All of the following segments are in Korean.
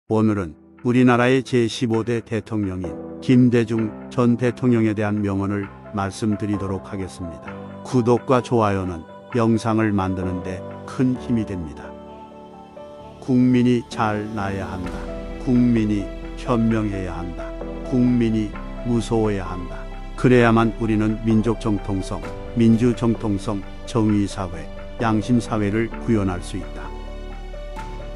오늘은 우리나라의 제15대 대통령인 김대중 전 대통령에 대한 명언을 말씀드리도록 하겠습니다. 구독과 좋아요는 영상을 만드는데 큰 힘이 됩니다. 국민이 잘 나야 한다. 국민이 현명해야 한다. 국민이 무서워야 한다. 그래야만 우리는 민족 정통성, 민주 정통성, 정의사회, 양심사회를 구현할 수 있다.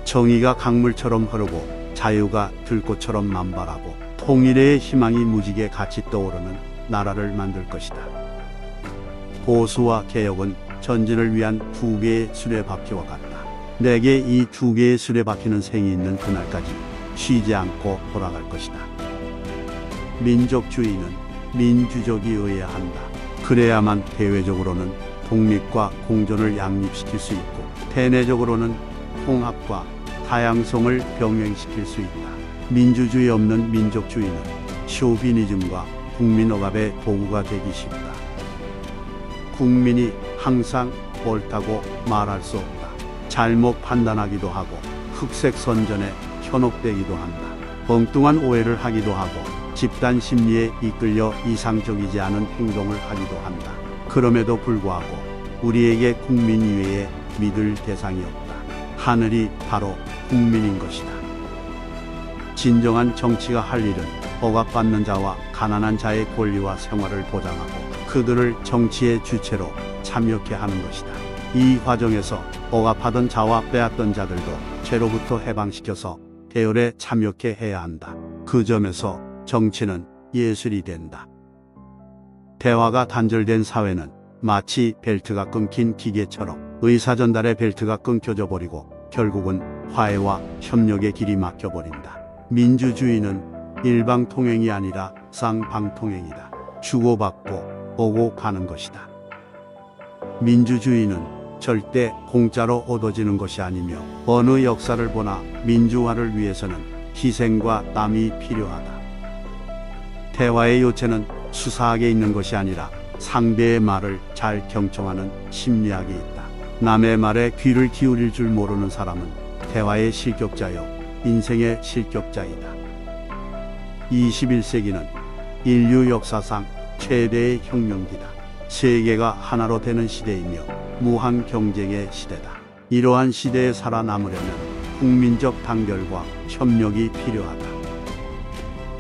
정의가 강물처럼 흐르고 자유가 들꽃처럼 만발하고 통일의 희망이 무지개 같이 떠오르는 나라를 만들 것이다. 보수와 개혁은 전진을 위한 두 개의 수레바퀴와 같다. 내게 이 두 개의 수레바퀴는 생이 있는 그날까지 쉬지 않고 돌아갈 것이다. 민족주의는 민주적이 의해야 한다. 그래야만 대외적으로는 독립과 공존을 양립시킬 수 있고 대내적으로는 통합과 다양성을 병행시킬 수 있다. 민주주의 없는 민족주의는 쇼비니즘과 국민억압의 도구가 되기 쉽다. 국민이 항상 옳다고 말할 수 없다. 잘못 판단하기도 하고 흑색 선전에 현혹되기도 한다. 엉뚱한 오해를 하기도 하고 집단 심리에 이끌려 이상적이지 않은 행동을 하기도 한다. 그럼에도 불구하고 우리에게 국민 이외에 믿을 대상이 없다. 하늘이 바로 국민인 것이다. 진정한 정치가 할 일은 억압받는 자와 가난한 자의 권리와 생활을 보장하고 그들을 정치의 주체로 참여케 하는 것이다. 이 과정에서 억압하던 자와 빼앗던 자들도 죄로부터 해방시켜서 대열에 참여케 해야 한다. 그 점에서 정치는 예술이 된다. 대화가 단절된 사회는 마치 벨트가 끊긴 기계처럼 의사전달의 벨트가 끊겨져 버리고 결국은 화해와 협력의 길이 막혀버린다. 민주주의는 일방통행이 아니라 쌍방통행이다. 주고받고 오고 가는 것이다. 민주주의는 절대 공짜로 얻어지는 것이 아니며 어느 역사를 보나 민주화를 위해서는 희생과 땀이 필요하다. 대화의 요체는 수사하게 있는 것이 아니라 상대의 말을 잘 경청하는 심리학이 있다. 남의 말에 귀를 기울일 줄 모르는 사람은 대화의 실격자요 인생의 실격자이다. 21세기는 인류 역사상 최대의 혁명기다. 세계가 하나로 되는 시대이며 무한 경쟁의 시대다. 이러한 시대에 살아남으려면 국민적 단결과 협력이 필요하다.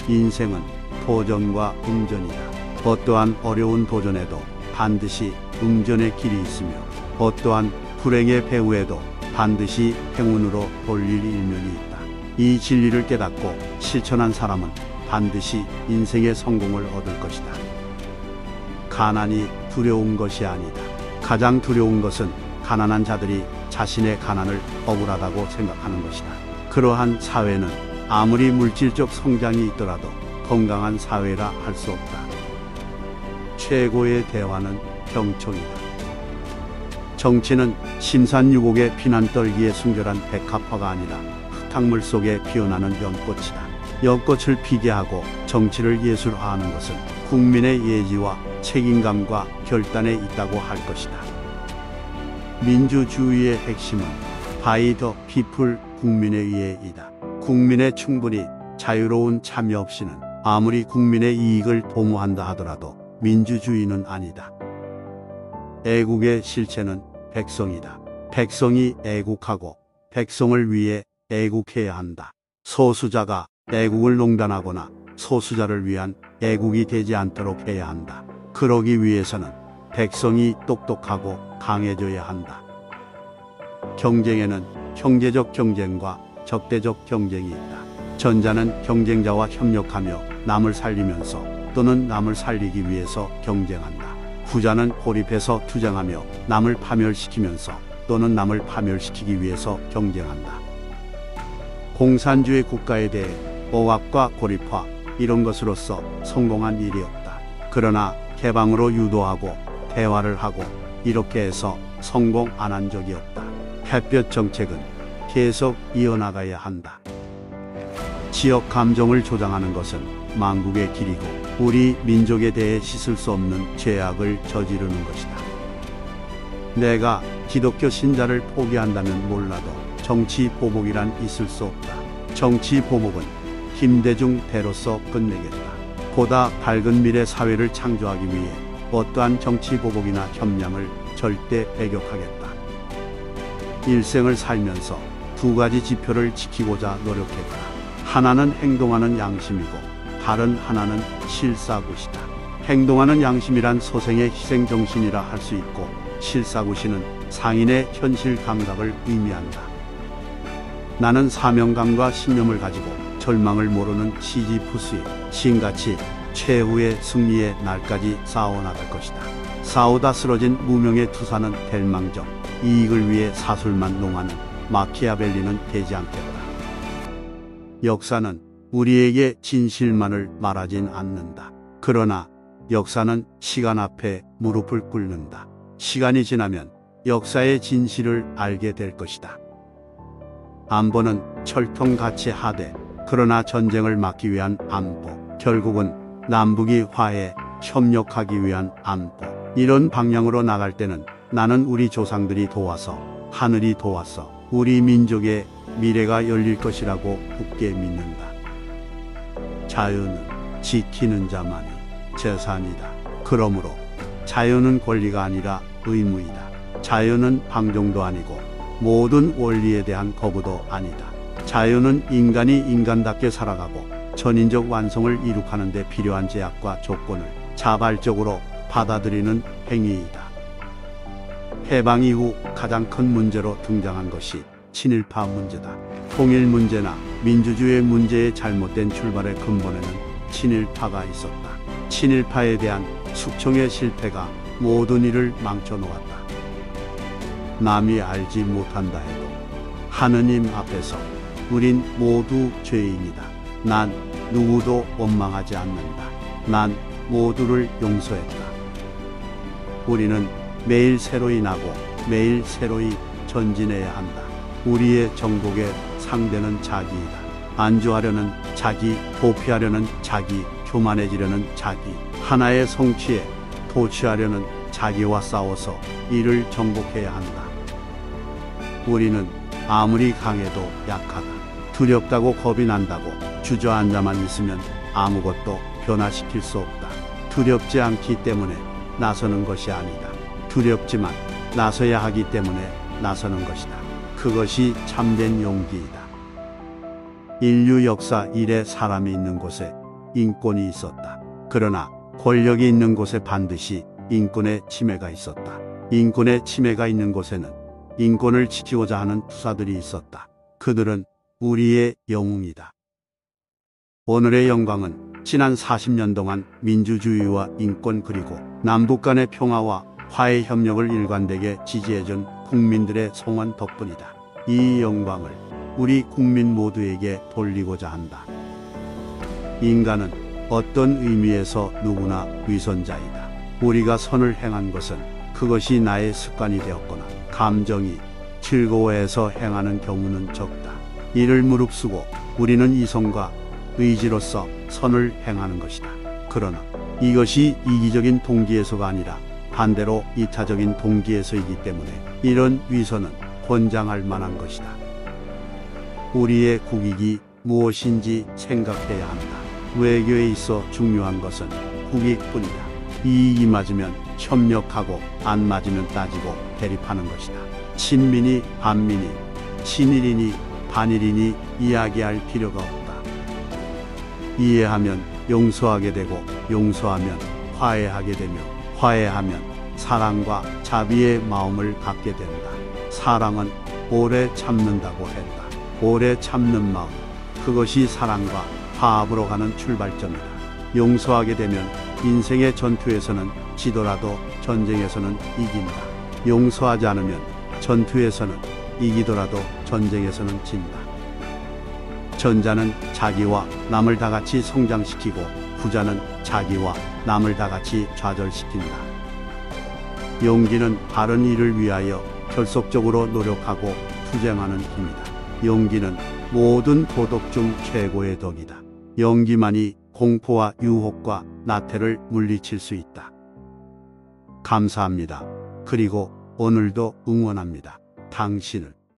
인생은 도전과 응전이다. 어떠한 어려운 도전에도 반드시 응전의 길이 있으며 어떠한 불행의 배후에도 반드시 행운으로 돌릴 일면이 있다. 이 진리를 깨닫고 실천한 사람은 반드시 인생의 성공을 얻을 것이다. 가난이 두려운 것이 아니다. 가장 두려운 것은 가난한 자들이 자신의 가난을 억울하다고 생각하는 것이다. 그러한 사회는 아무리 물질적 성장이 있더라도 건강한 사회라 할 수 없다. 최고의 대화는 경청이다. 정치는 심산유곡의 피난떨기에 순결한 백합화가 아니라 흙탕물 속에 피어나는 연꽃이다. 연꽃을 피게 하고 정치를 예술화하는 것은 국민의 예지와 책임감과 결단에 있다고 할 것이다. 민주주의의 핵심은 바이 더 피플 국민에 의해이다. 국민의 충분히 자유로운 참여 없이는 아무리 국민의 이익을 도모한다 하더라도 민주주의는 아니다. 애국의 실체는 백성이다. 백성이 애국하고 백성을 위해 애국해야 한다. 소수자가 애국을 농단하거나 소수자를 위한 애국이 되지 않도록 해야 한다. 그러기 위해서는 백성이 똑똑하고 강해져야 한다. 경쟁에는 형제적 경쟁과 적대적 경쟁이 있다. 전자는 경쟁자와 협력하며 남을 살리면서 또는 남을 살리기 위해서 경쟁한다. 후자는 고립해서 투쟁하며 남을 파멸시키면서 또는 남을 파멸시키기 위해서 경쟁한다. 공산주의 국가에 대해 억압과 고립화 이런 것으로서 성공한 일이 없다. 그러나 개방으로 유도하고 대화를 하고 이렇게 해서 성공 안 한 적이 없다. 햇볕 정책은 계속 이어나가야 한다. 지역 감정을 조장하는 것은 망국의 길이고 우리 민족에 대해 씻을 수 없는 죄악을 저지르는 것이다. 내가 기독교 신자를 포기한다면 몰라도 정치 보복이란 있을 수 없다. 정치 보복은 김대중 대로서 끝내겠다. 보다 밝은 미래 사회를 창조하기 위해 어떠한 정치 보복이나 협량을 절대 배격하겠다. 일생을 살면서 두 가지 지표를 지키고자 노력했다. 하나는 행동하는 양심이고 다른 하나는 실사구시다. 행동하는 양심이란 소생의 희생정신이라 할 수 있고 실사구시는 상인의 현실 감각을 의미한다. 나는 사명감과 신념을 가지고 절망을 모르는 시지프스의 신같이 최후의 승리의 날까지 싸워나갈 것이다. 싸우다 쓰러진 무명의 투사는 델망정, 이익을 위해 사술만 농하는 마키아벨리는 되지 않겠다. 역사는 우리에게 진실만을 말하진 않는다. 그러나 역사는 시간 앞에 무릎을 꿇는다. 시간이 지나면 역사의 진실을 알게 될 것이다. 안보는 철통같이 하되 그러나 전쟁을 막기 위한 안보, 결국은 남북이 화해, 협력하기 위한 안보, 이런 방향으로 나갈 때는 나는 우리 조상들이 도와서, 하늘이 도와서 우리 민족의 미래가 열릴 것이라고 굳게 믿는다. 자유는 지키는 자만이 재산이다. 그러므로 자유는 권리가 아니라 의무이다. 자유는 방종도 아니고 모든 원리에 대한 거부도 아니다. 자유는 인간이 인간답게 살아가고 전인적 완성을 이룩하는 데 필요한 제약과 조건을 자발적으로 받아들이는 행위이다. 해방 이후 가장 큰 문제로 등장한 것이 친일파 문제다. 통일 문제나 민주주의 문제의 잘못된 출발의 근본에는 친일파가 있었다. 친일파에 대한 숙청의 실패가 모든 일을 망쳐놓았다. 남이 알지 못한다 해도 하느님 앞에서 우린 모두 죄인이다. 난 누구도 원망하지 않는다. 난 모두를 용서했다. 우리는 매일 새로이 나고 매일 새로이 전진해야 한다. 우리의 정복의 상대는 자기이다. 안주하려는 자기, 도피하려는 자기, 교만해지려는 자기, 하나의 성취에 도취하려는 자기와 싸워서 이를 정복해야 한다. 우리는 아무리 강해도 약하다. 두렵다고 겁이 난다고 주저앉아만 있으면 아무것도 변화시킬 수 없다. 두렵지 않기 때문에 나서는 것이 아니다. 두렵지만 나서야 하기 때문에 나서는 것이다. 그것이 참된 용기이다. 인류 역사 이래 사람이 있는 곳에 인권이 있었다. 그러나 권력이 있는 곳에 반드시 인권의 침해가 있었다. 인권의 침해가 있는 곳에는 인권을 지키고자 하는 투사들이 있었다. 그들은 우리의 영웅이다. 오늘의 영광은 지난 40년 동안 민주주의와 인권 그리고 남북 간의 평화와 화해 협력을 일관되게 지지해준 국민들의 성원 덕분이다. 이 영광을 우리 국민 모두에게 돌리고자 한다. 인간은 어떤 의미에서 누구나 위선자이다. 우리가 선을 행한 것은 그것이 나의 습관이 되었거나 감정이 즐거워해서 행하는 경우는 적다. 이를 무릅쓰고 우리는 이성과 의지로서 선을 행하는 것이다. 그러나 이것이 이기적인 동기에서가 아니라 반대로 이타적인 동기에서이기 때문에 이런 위선은 권장할 만한 것이다. 우리의 국익이 무엇인지 생각해야 한다. 외교에 있어 중요한 것은 국익뿐이다. 이익이 맞으면 협력하고 안 맞으면 따지고 대립하는 것이다. 친민이 반민이 친일이니 반일이니 이야기할 필요가 없다. 이해하면 용서하게 되고 용서하면 화해하게 되며 화해하면 사랑과 자비의 마음을 갖게 된다. 사랑은 오래 참는다고 했다. 오래 참는 마음, 그것이 사랑과 화합으로 가는 출발점이다. 용서하게 되면 인생의 전투에서는 지더라도 전쟁에서는 이긴다. 용서하지 않으면 전투에서는 이기더라도 전쟁에서는 진다. 전자는 자기와 남을 다 같이 성장시키고 후자는 자기와 남을 다 같이 좌절시킨다. 용기는 바른 일을 위하여 결속적으로 노력하고 투쟁하는 힘이다. 용기는 모든 도덕 중 최고의 덕이다. 용기만이 공포와 유혹과 나태를 물리칠 수 있다. 감사합니다. 그리고 오늘도 응원합니다. 당신을.